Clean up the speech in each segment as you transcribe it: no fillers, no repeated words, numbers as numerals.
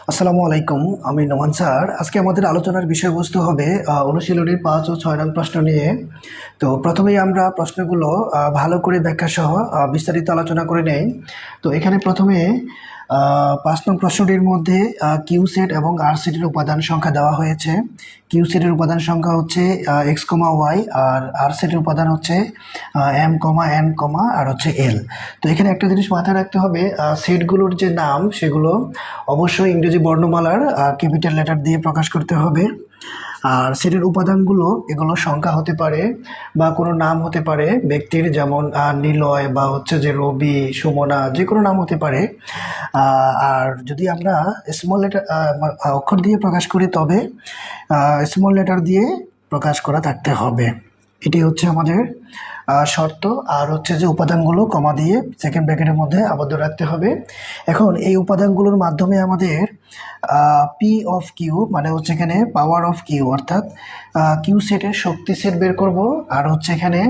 আসসালামু আলাইকুম, আমি নোমান স্যার। আজকে আমাদের আলোচনার বিষয়বস্তু হবে অনুশীলনীর ৫ ও ৬ নং প্রশ্ন নিয়ে। তো প্রথমেই আমরা প্রশ্নগুলো ভালো করে ব্যাখ্যা সহ বিস্তারিত আলোচনা করে নেই। তো এখানে প্রথমে ৫ নং প্রশ্নটির মধ্যে কিউ সেট এবং আর সেটের উপাদান সংখ্যা দেওয়া হয়েছে। কিউ সেটের উপাদান সংখ্যা হচ্ছে এক্স কমা ওয়াই, আর সেটের উপাদান হচ্ছে এম কমা এন কমা আর হচ্ছে এল। তো এখানে একটা জিনিস মাথায় রাখতে হবে, সেটগুলোর যে নাম সেগুলো অবশ্যই ইংরেজি বর্ণমালার ক্যাপিটাল লেটার দিয়ে প্রকাশ করতে হবে। আর সেটের উপাদানগুলো এগুলো সংখ্যা হতে পারে বা কোনো নাম হতে পারে ব্যক্তির, যেমন নিলয় বা হচ্ছে যে রবি, সুমনা, যে কোনো নাম হতে পারে। আর যদি আমরা স্মল লেটার অক্ষর দিয়ে প্রকাশ করি তবে স্মল লেটার দিয়ে প্রকাশ করা থাকতে হবে। এটি হচ্ছে আমাদের শর্ত। আর হচ্ছে যে উপাদানগুলো কমা দিয়ে সেকেন্ড ব্র্যাকেটের মধ্যে আবদ্ধ রাখতে হবে। এখন এই উপাদানগুলোর মাধ্যমে আমাদের পি অফ কিউ মানে হচ্ছে এখানে পাওয়ার অফ কিউ, অর্থাৎ কিউ সেটের শক্তি সেট বের করব। আর হচ্ছে এখানে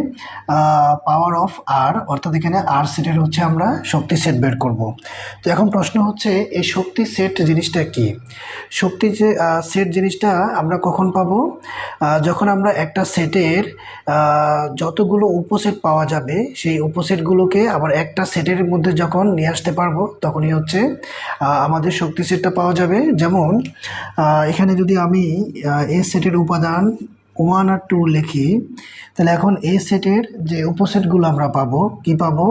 পাওয়ার অফ আর, অর্থাৎ এখানে আর সেটের হচ্ছে আমরা শক্তি সেট বের করব। তো এখন প্রশ্ন হচ্ছে এই শক্তি সেট জিনিসটা কি? শক্তি যে সেট জিনিসটা আমরা কখন পাবো? যখন আমরা একটা সেটের যতগুলো উপসেট পাওয়া যাবে সেই উপসেটগুলোকে আবার একটা সেটের মধ্যে যখন নিয়ে আসতে পারবো তখনই হচ্ছে আমাদের শক্তি সেটটা পাওয়া যাবে। যেমন এখানে যদি আমি এ সেটের উপাদান 1 আর 2 লিখি, তাহলে এখন এ সেটের যে উপসেটগুলো আমরা পাবো, কি পাবো?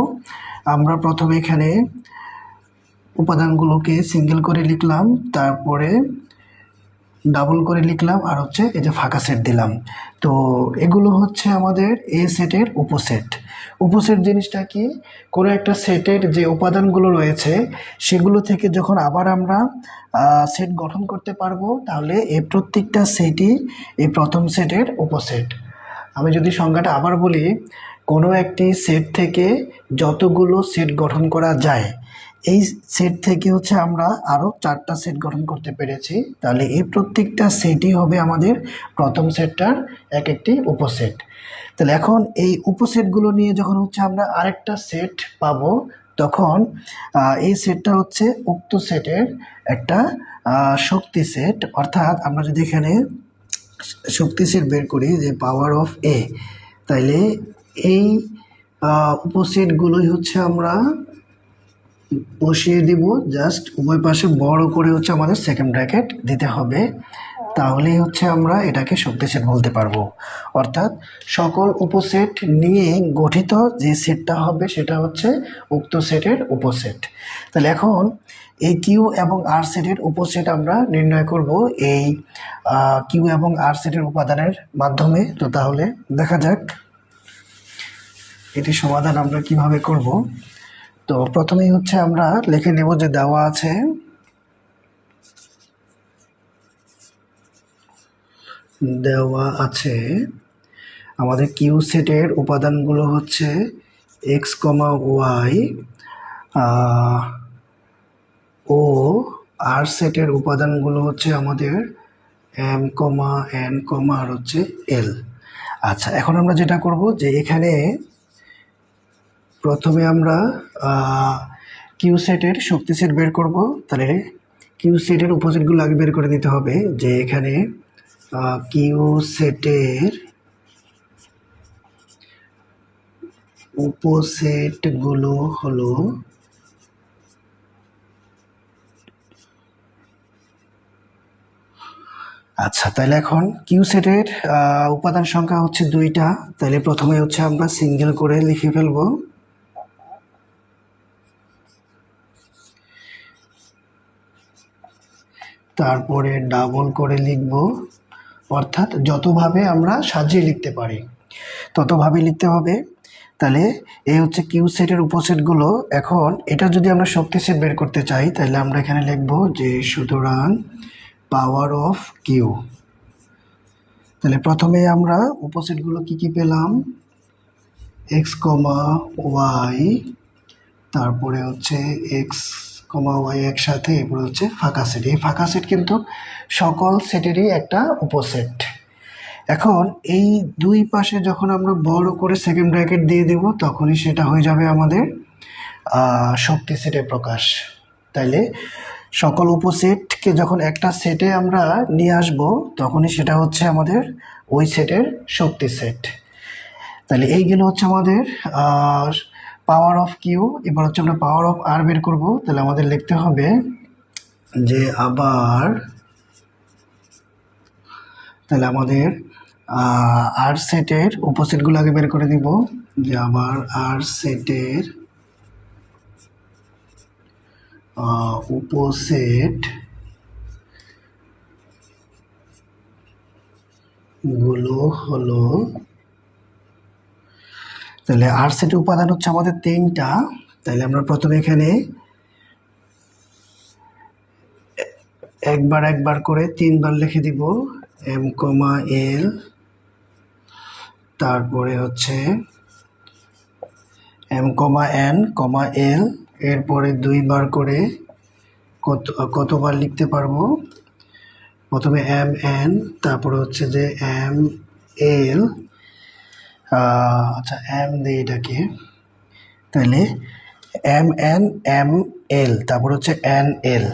আমরা প্রথমে এখানে উপাদানগুলোকে সিঙ্গেল করে লিখলাম, তারপরে ডাবল করে লিখলাম, আর হচ্ছে এই যে ফাঁকা সেট দিলাম। তো এগুলো হচ্ছে আমাদের এ সেটের উপসেট। উপসেট জিনিসটা কি? কোনো একটা সেটের যে উপাদানগুলো রয়েছে সেগুলো থেকে যখন আবার আমরা সেট গঠন করতে পারবো, তাহলে এই প্রত্যেকটা সেটই এই প্রথম সেটের উপসেট। আমি যদি সংজ্ঞাটা আবার বলি, কোনো একটি সেট থেকে যতগুলো সেট গঠন করা যায়, এই সেট থেকে হচ্ছে আমরা আরও 4টা সেট গঠন করতে পেরেছি, তাহলে এই প্রত্যেকটা সেটই হবে আমাদের প্রথম সেটটার এক একটি উপসেট। তাহলে এখন এই উপসেটগুলো নিয়ে যখন হচ্ছে আমরা আরেকটা সেট পাবো, তখন এই সেটটা হচ্ছে উক্ত সেটের একটা শক্তি সেট। অর্থাৎ আমরা যদি এখানে শক্তি সেট বের করি যে পাওয়ার অফ এ, তাইলে এই উপসেটগুলোই হচ্ছে আমরা বসিয়ে দিব। জাস্ট উভয় পাশে বড় করে হচ্ছে আমাদের সেকেন্ড ব্র্যাকেট দিতে হবে, তাহলেই হচ্ছে আমরা এটাকে শক্তি সেট বলতে পারবো। অর্থাৎ সকল উপসেট নিয়ে গঠিত যে সেটটা হবে সেটা হচ্ছে উক্ত সেটের উপসেট। তাহলে এখন এই কিউ এবং আর সেটের উপসেট আমরা নির্ণয় করব এই কিউ এবং আর সেটের উপাদানের মাধ্যমে। তো তাহলে দেখা যাক এটি সমাধান আমরা কিভাবে করব। তো প্রথমেই হচ্ছে আমরা লিখে নেব যে দেওয়া আছে আমাদের কিউ সেটের উপাদানগুলো হচ্ছে এক্স কমা ওয়াই, ও আর সেটের উপাদানগুলো হচ্ছে আমাদের এম কমা এন কমা আর হচ্ছে এল। আচ্ছা, এখন আমরা যেটা করব যে এখানে প্রথমে আমরা কিউ সেটের শক্তি সেট বের করব। তাহলে কিউ সেটের উপসেটগুলো আগে বের করে নিতে হবে। যে এখানে কিউ সেটের উপসেটগুলো হলো আচ্ছা, তাহলে এখন কিউ সেটের উপাদান সংখ্যা হচ্ছে 2টা। তাহলে প্রথমে হচ্ছে আমরা সিঙ্গেল করে লিখে ফেলবো, তারপরে ডাবল করে লিখব। অর্থাৎ যতভাবে আমরা সাজিয়ে লিখতে পারি ততভাবে লিখতে হবে। তাহলে এই হচ্ছে কিউ সেটের উপসেটগুলো। এখন এটা যদি আমরা শক্তি সেট বের করতে চাই, তাহলে আমরা এখানে লিখব যে সুতরাং পাওয়ার অফ কিউ। তাহলে প্রথমে আমরা উপসেটগুলো কি পেলাম? এক্স কমা ওয়াই, তারপরে হচ্ছে এক্স কমা ওয়াই একসাথে, এরপরে হচ্ছে ফাঁকা সেট। এই ফাঁকা সেট কিন্তু সকল সেটেরই একটা উপসেট। এখন এই দুই পাশে যখন আমরা বড় করে সেকেন্ড ব্র্যাকেট দিয়ে দেব, তখনই সেটা হয়ে যাবে আমাদের শক্তি সেটের প্রকাশ। তাইলে সকল উপসেটকে যখন একটা সেটে আমরা নিয়ে আসব তখনই সেটা হচ্ছে আমাদের ওই সেটের শক্তি সেট। তাহলে এই গেল হচ্ছে আমাদের পাওয়ার অফ কিউ। এবার হচ্ছে আমরা পাওয়ার অফ আর বের করব। তাহলে আমাদের লিখতে হবে যে আবার, তাহলে আমাদের আর সেটের উপসেটগুলো আগে বের করে দিব, যে আবার আর সেটের উপসেট গুলো হলো, তাহলে আর সেটের উপাদান হচ্ছে আমাদের 3টা। তাহলে আমরা প্রথমে এখানে একবার একবার করে 3বার লিখে দিব এম কমা এল, তারপরে হচ্ছে এম কমা এন কমা এল, এরপরে 2বার করে কতবার লিখতে পারবো, প্রথমে এম এন, তারপরে হচ্ছে যে এম এল, আচ্ছা এম দিই এটাকে, তাহলে এম এন এম এল, তারপর হচ্ছে এন এল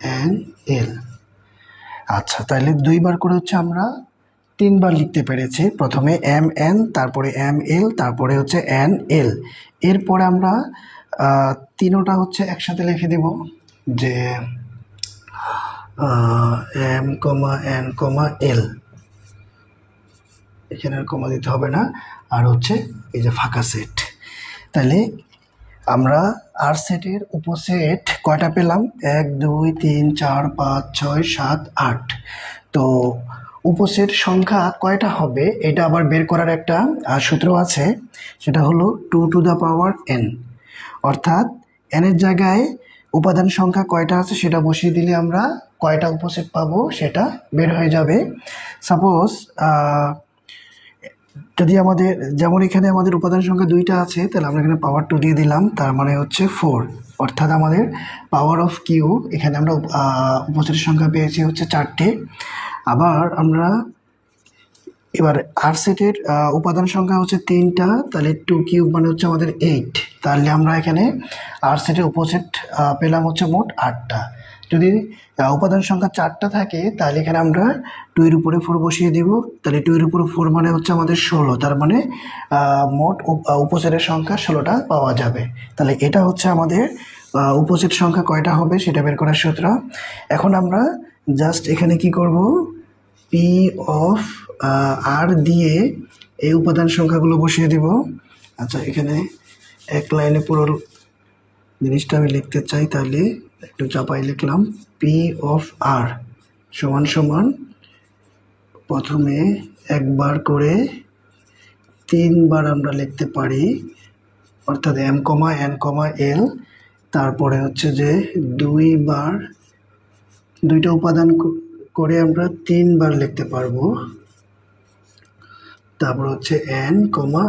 এন এল। আচ্ছা, তাহলে 2বার করে হচ্ছে আমরা 3বার লিখতে পেরেছি, প্রথমে এম এন, তারপরে এম এল, তারপরে হচ্ছে এন এল। এরপরে আমরা তিনোটা হচ্ছে একসাথে লিখে দিব, যে এম কমা এন কমা এল, এখানে আর কমা দিতে হবে না, আর হচ্ছে এই যে ফাঁকা সেট। তাহলে আমরা আর সেটের উপসেট কয়টা পেলাম, 1 2 3 4 5 6 7 8। তো উপসেট সংখ্যা কয়টা হবে এটা আবার বের করার একটা সূত্র আছে, সেটা হলো 2 টু দ্য পাওয়ার n, অর্থাৎ n এর জায়গায় উপাদান সংখ্যা কয়টা আছে সেটা বসিয়ে দিলে আমরা কয়টা উপসেট পাবো সেটা বের হয়ে যাবে। সাপোজ যদি আমাদের, যেমন এখানে আমাদের উপাদান সংখ্যা 2টা আছে, তাহলে আমরা এখানে পাওয়ার 2 দিয়ে দিলাম, তার মানে হচ্ছে 4, অর্থাৎ আমাদের পাওয়ার অফ কিউ এখানে আমরা উপসেটের সংখ্যা পেয়েছি হচ্ছে 4টে। আবার আমরা এবার আর সেটের উপাদান সংখ্যা হচ্ছে 3টা, তাহলে 2 কিউব মানে হচ্ছে আমাদের 8, তাহলে আমরা এখানে আর সেটের উপসেট পেলাম হচ্ছে মোট 8টা। যদি উপাদান সংখ্যা 4টা থাকে তাহলে এখানে আমরা 2 এর উপরে 4 বসিয়ে দিব, তাহলে 2 এর উপরে 4 মানে হচ্ছে আমাদের 16, তার মানে মোট উপসেটের সংখ্যা 16টা পাওয়া যাবে। তাহলে এটা হচ্ছে আমাদের উপসেট সংখ্যা কয়টা হবে সেটা বের করার সূত্র। এখন আমরা জাস্ট এখানে কি করব, পি অফ আর দিয়ে এই উপাদান সংখ্যাগুলো বসিয়ে দিব। আচ্ছা, এখানে এক লাইনে পুরো জিনিসটা আমি লিখতে চাই, তাহলে একটু চাপাই লিখলাম, পি অফ আর সমান সমান প্রথমে একবার করে 3বার আমরা লিখতে পারি, অর্থাৎ এম কমা এন কমা এল, তারপরে হচ্ছে যে 2বার, 2টা উপাদান করে আমরা 3বার লিখতে পারবো, তারপর হচ্ছে এন কমা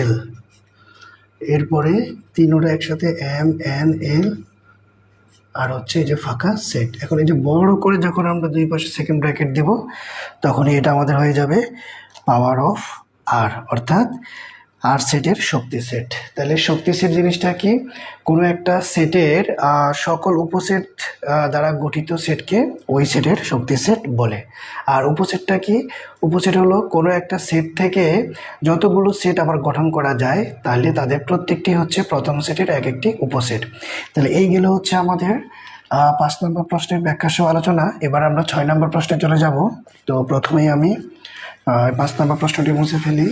এল, এরপরে 3ওটা একসাথে এম এন এল, আর হচ্ছে এই যে ফাঁকা সেট। এখন এই যে বড় করে যখন আমরা 2 পাশে সেকেন্ড ব্র্যাকেট দেব তখনই এটা আমাদের হয়ে যাবে পাওয়ার অফ আর, অর্থাৎ আর সেটের শক্তি সেট। তাহলে শক্তি সেট জিনিসটা কি, কোনো একটা সেটের সকল উপসেট দ্বারা গঠিত সেটকে ওই সেটের শক্তি সেট বলে। আর উপসেটটা কি, উপসেট হলো কোনো একটা সেট থেকে যতগুলো সেট আবার গঠন করা যায় তাহলে তাদের প্রত্যেকটি হচ্ছে প্রথম সেটের এক একটি উপসেট। তাহলে এই গেল হচ্ছে আমাদের 5 নম্বর প্রশ্নের ব্যাখ্যা সহ আলোচনা। এবার আমরা 6 নম্বর প্রশ্নে চলে যাব। তো প্রথমেই আমি 5 নম্বর প্রশ্নটি মুছে ফেলি।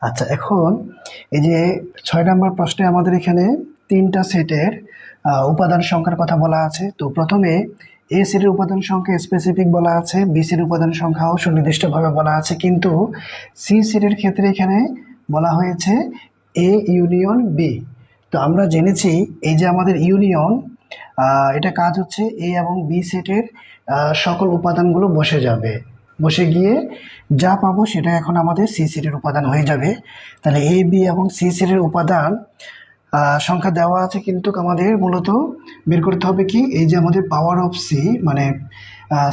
আচ্ছা, এখন এই যে 6 নম্বর প্রশ্নে আমাদের এখানে 3টা সেটের উপাদান সংখ্যার কথা বলা আছে। তো প্রথমে এ সেটের উপাদান সংখ্যা স্পেসিফিক বলা আছে, বি সেটের উপাদান সংখ্যাও সুনির্দিষ্টভাবে বলা আছে, কিন্তু সি সেটের ক্ষেত্রে এখানে বলা হয়েছে এ ইউনিয়ন বি। তো আমরা জেনেছি এই যে আমাদের ইউনিয়ন, এটা কাজ হচ্ছে এ এবং বি সেটের সকল উপাদানগুলো বসে যাবে, বসে গিয়ে যা পাবো সেটা এখন আমাদের সি সেটের উপাদান হয়ে যাবে। তাহলে এ বি এবং সি সেটের উপাদান সংখ্যা দেওয়া আছে, কিন্তু আমাদের মূলত বের করতে হবে কি, এই যে আমাদের পাওয়ার অফ সি মানে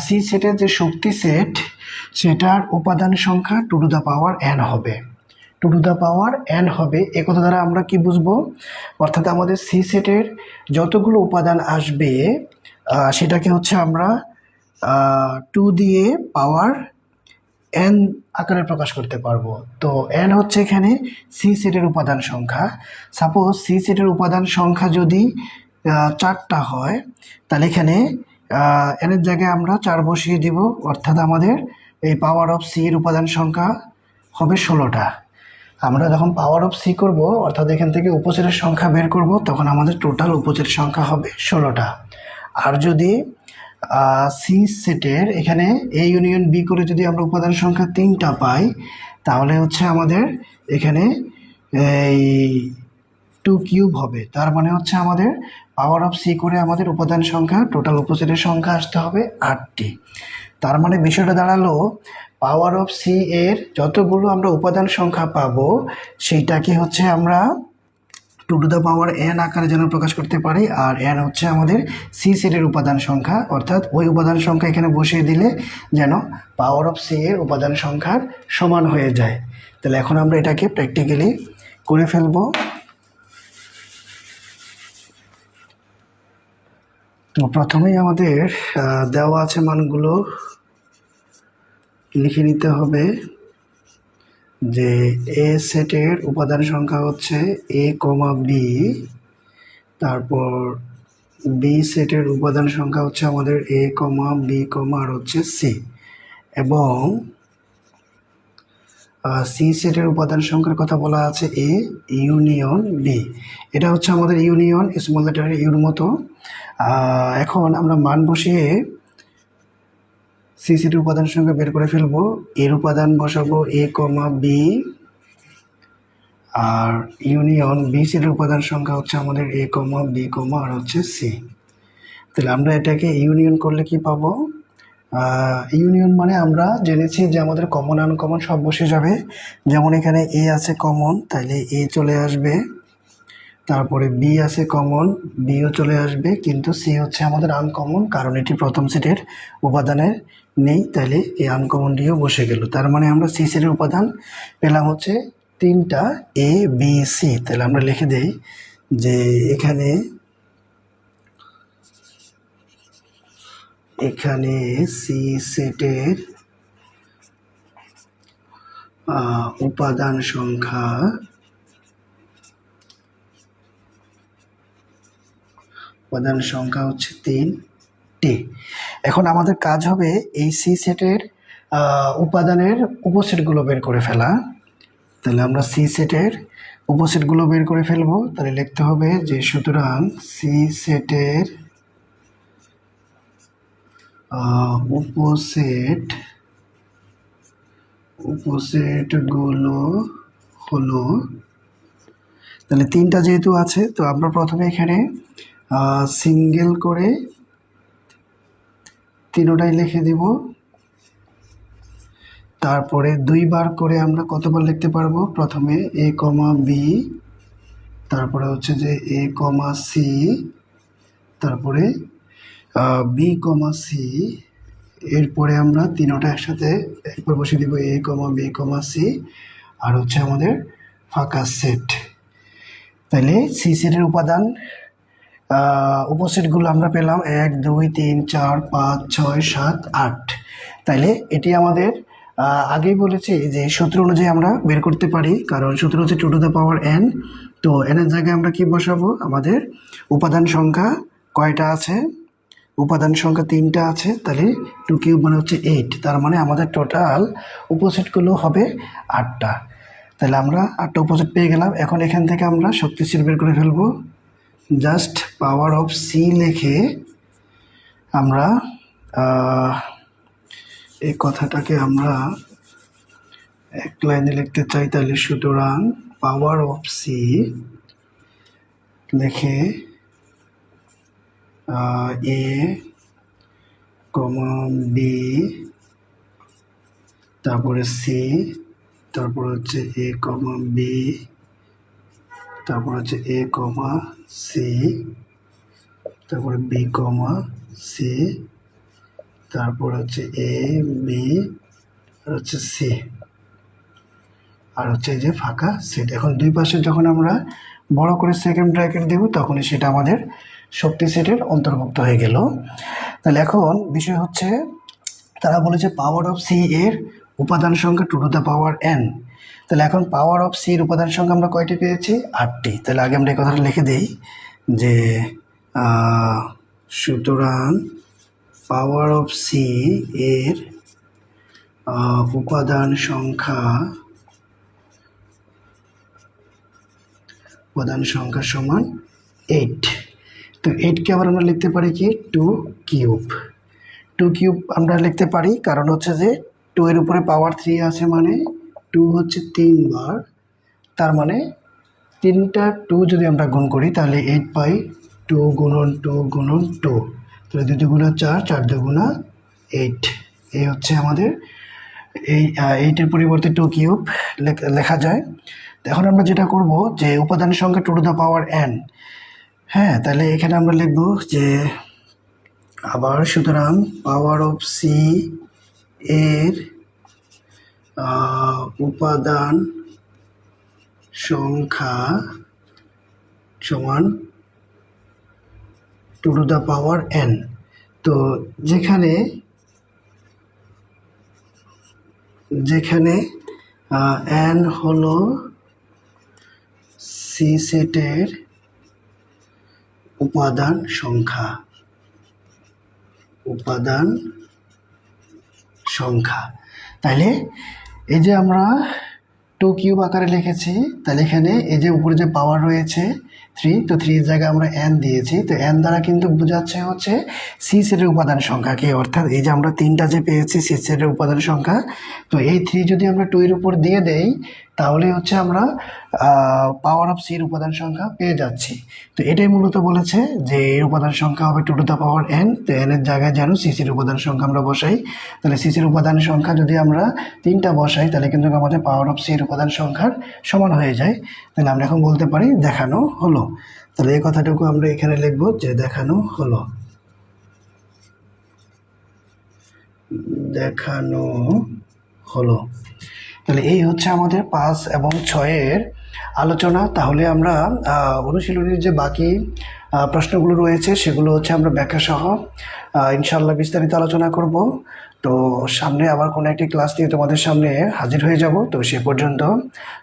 সি সেটের যে শক্তি সেট সেটার উপাদান সংখ্যা two to the power n হবে। Two to the power n হবে, এ কথা দ্বারা আমরা কি বুঝবো, অর্থাৎ আমাদের সি সেটের যতগুলো উপাদান আসবে সেটাকে হচ্ছে আমরা টু দিয়ে পাওয়ার এন আকারে প্রকাশ করতে পারবো। তো এন হচ্ছে এখানে সি সেটের উপাদান সংখ্যা। সাপোজ সি সেটের উপাদান সংখ্যা যদি 4টা হয়, তাহলে এখানে এনের জায়গায় আমরা 4 বসিয়ে দিব, অর্থাৎ আমাদের এই পাওয়ার অফ সি এর উপাদান সংখ্যা হবে 16টা। আমরা যখন পাওয়ার অফ সি করব, অর্থাৎ এখান থেকে উপসেটের সংখ্যা বের করব, তখন আমাদের টোটাল উপসেট সংখ্যা হবে 16টা। আর যদি সি সেটের এখানে এ ইউনিয়ন বি করে যদি আমরা উপাদান সংখ্যা 3টা পাই, তাহলে হচ্ছে আমাদের এখানে এই 2 কিউব হবে। তার মানে হচ্ছে আমাদের পাওয়ার অফ সি করে আমাদের উপাদান সংখ্যা টোটাল উপসেটের সংখ্যা আসতে হবে 8টি। তার মানে বিষয়টা দাঁড়ালো, পাওয়ার অফ সি এর যতগুলো আমরা উপাদান সংখ্যা পাবো সেইটাকে হচ্ছে আমরা two to the power n আকারে যেন প্রকাশ করতে পারি। আর এন হচ্ছে আমাদের সি সেটের উপাদান সংখ্যা, অর্থাৎ ওই উপাদান সংখ্যা এখানে বসিয়ে দিলে যেন পাওয়ার অফ সি এর উপাদান সংখ্যার সমান হয়ে যায়। তাহলে এখন আমরা এটাকে প্র্যাকটিক্যালি করে ফেলবো। তো প্রথমেই আমাদের দেওয়া আছে মানগুলো লিখে নিতে হবে যে এ সেটের উপাদান সংখ্যা হচ্ছে এ কমা বি, তারপর বি সেটের উপাদান সংখ্যা হচ্ছে আমাদের এ কমা বি কমা আর হচ্ছে সি, এবং সি সেটের উপাদান সংখ্যার কথা বলা আছে এ ইউনিয়ন বি। এটা হচ্ছে আমাদের ইউনিয়ন স্মল লেটারের ইউর মতো। এখন আমরা মান বসিয়ে সি সেটের উপাদান সংখ্যা বের করে ফেলবো। এর উপাদান বসাবো এ কমা বি, আর ইউনিয়ন বি সেটের উপাদান সংখ্যা হচ্ছে আমাদের এ কমা বি কমা আর হচ্ছে সি। তাহলে আমরা এটাকে ইউনিয়ন করলে কি পাবো, ইউনিয়ন মানে আমরা জেনেছি যে আমাদের কমন আনকমন সব বসে যাবে। যেমন এখানে এ আছে কমন, তাইলে এ চলে আসবে, তারপরে বি আছে কমন, বিও চলে আসবে, কিন্তু সি হচ্ছে আমাদের আনকমন, কারণ এটি প্রথম সেটের উপাদানের নেই, তাইলে এই আনকমনটিও বসে গেল। তার মানে আমরা সি সেটের উপাদান পেলাম হচ্ছে 3টা এ বি সি। তাহলে আমরা লিখে দেই যে এখানে সি সেটের উপাদান সংখ্যা হচ্ছে 3টি। এখন আমাদের কাজ হবে এই সি সেটের উপাদানের উপসেটগুলো বের করে ফেলা। তাহলে আমরা সি সেটের উপসেটগুলো বের করে ফেলবো। তাহলে লিখতে হবে যে সুতরাং সি সেটের উপসেটগুলো হলো, তাহলে 3টা যেহেতু আছে, তো আমরা প্রথমে এখানে সিঙ্গেল করে 3টাই লিখে দিব। তারপরে 2বার করে আমরা কতবার লিখতে পারবো, প্রথমে এ কমা বি, তারপরে হচ্ছে যে এ কমা সি, তারপরে বি কমা সি, এরপরে আমরা 3টা একসাথে একবার বসিয়ে দিব এ কমা বি কমা সি, আর হচ্ছে আমাদের ফাঁকা সেট। তাহলে সি সেটের উপাদান উপসেটগুলো আমরা পেলাম 1 2 3 4 5 6 7 8। তাইলে এটি আমাদের আগেই বলেছি যে সূত্র অনুযায়ী আমরা বের করতে পারি, কারণ সূত্র হচ্ছে two to the power n. তো এনের জায়গায় আমরা কি বসাবো, আমাদের উপাদান সংখ্যা কয়টা আছে, উপাদান সংখ্যা 3টা আছে, তাহলে 2 কিউব মানে হচ্ছে 8। তার মানে আমাদের টোটাল উপসেটগুলো হবে 8টা। তাহলে আমরা 8টা উপসেট পেয়ে গেলাম। এখন এখান থেকে আমরা শক্তিশীল বের করে ফেলবো। জাস্ট পাওয়ার অফ সি লিখে আমরা এই কথাটাকে আমরা এক লাইনে লিখতে চাই। তাহলে সুতরাং পাওয়ার অফ সি লিখে এ কমা বি তারপরে সি, তারপর হচ্ছে এ কমা বি, তারপর হচ্ছে এ কমা সি, তারপরে বি কমা সি, তারপর হচ্ছে এ বি আর হচ্ছে সি, আর হচ্ছে এই যে ফাঁকা সেট। এখন দুই পাশে যখন আমরা বড় করে সেকেন্ড ব্র্যাকেট দেব তখনই সেটা আমাদের শক্তি সেটের অন্তর্ভুক্ত হয়ে গেল। তাহলে এখন বিষয় হচ্ছে তারা বলেছে পাওয়ার অফ সি এর উপাদান সংখ্যা two to the power n. তাহলে এখন পাওয়ার অফ সি এর উপাদান সংখ্যা আমরা কয়টি পেয়েছি? 8টি। তাহলে আগে আমরা এই কথাটা লিখে দিই যে সুতরাং পাওয়ার অফ সি এর উপাদান সংখ্যা সমান 8। তো 8কে আবার আমরা লিখতে পারি কি 2 কিউব। 2 কিউব আমরা লিখতে পারি কারণ হচ্ছে যে 2 এর উপরে পাওয়ার 3 আছে, মানে 2 হচ্ছে 3 বার, তার মানে 3টা 2 যদি আমরা গুণ করি তাহলে 8 পাই। 2 গুণন 2 গুণন 2, তাহলে 2 দুগুণা 4, 4 দুগুণা 8। এই হচ্ছে আমাদের এই 8-এর পরিবর্তে 2 কিউব লেখা যায়। এখন আমরা যেটা করব যে উপাদানের সংখ্যা two to the power n. হ্যাঁ, তাহলে এখানে আমরা লিখব যে আবার সুতরাং পাওয়ার অফ সি এর উপাদান সংখ্যা সমান two to the power n. তো যেখানে এন হলো সি সেটের উপাদান সংখ্যা। তাইলে এই যে আমরা 2 কিউব আকারে লিখেছি, তাহলে এখানে এই যে উপরে যে পাওয়ার রয়েছে 3, তো 3 এর জায়গায় আমরা n দিয়েছি। তো n দ্বারা কিন্তু বোঝাচ্ছে হচ্ছে সি সেটের উপাদান সংখ্যাকে, অর্থাৎ এই যে আমরা 3টা যে পেয়েছি সি সেটের উপাদান সংখ্যা, তো এই 3 যদি আমরা 2 এর উপর দিয়ে দেই তাহলে হচ্ছে আমরা পাওয়ার অফ সির উপাদান সংখ্যা পেয়ে যাচ্ছি। তো এটাই মূলত বলেছে যে এর উপাদান সংখ্যা হবে two to the power n. তো এন এর জায়গায় যেন সিসির উপাদান সংখ্যা আমরা বসাই। তাহলে সিসির উপাদান সংখ্যা যদি আমরা 3টা বসাই তাহলে কিন্তু আমাদের পাওয়ার অফ সির উপাদান সংখ্যার সমান হয়ে যায়। তাহলে আমরা এখন বলতে পারি দেখানো হলো। তাহলে এই কথাটুকু আমরা এখানে লিখব যে দেখানো হলো। তাহলে এই হচ্ছে আমাদের 5 এবং 6-এর আলোচনা। তাহলে আমরা অনুশীলনীর যে বাকি প্রশ্নগুলো রয়েছে সেগুলো হচ্ছে আমরা ব্যাখ্যা সহ ইনশাআল্লাহ বিস্তারিত আলোচনা করব। তো সামনে আবার কোনো একটি ক্লাস নিয়ে তোমাদের সামনে হাজির হয়ে যাব। তো সে পর্যন্ত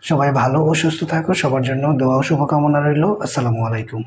সবাই ভালো ও সুস্থ থাকো। সবার জন্য দোয়া ও শুভকামনা রইল। আসসালামু আলাইকুম।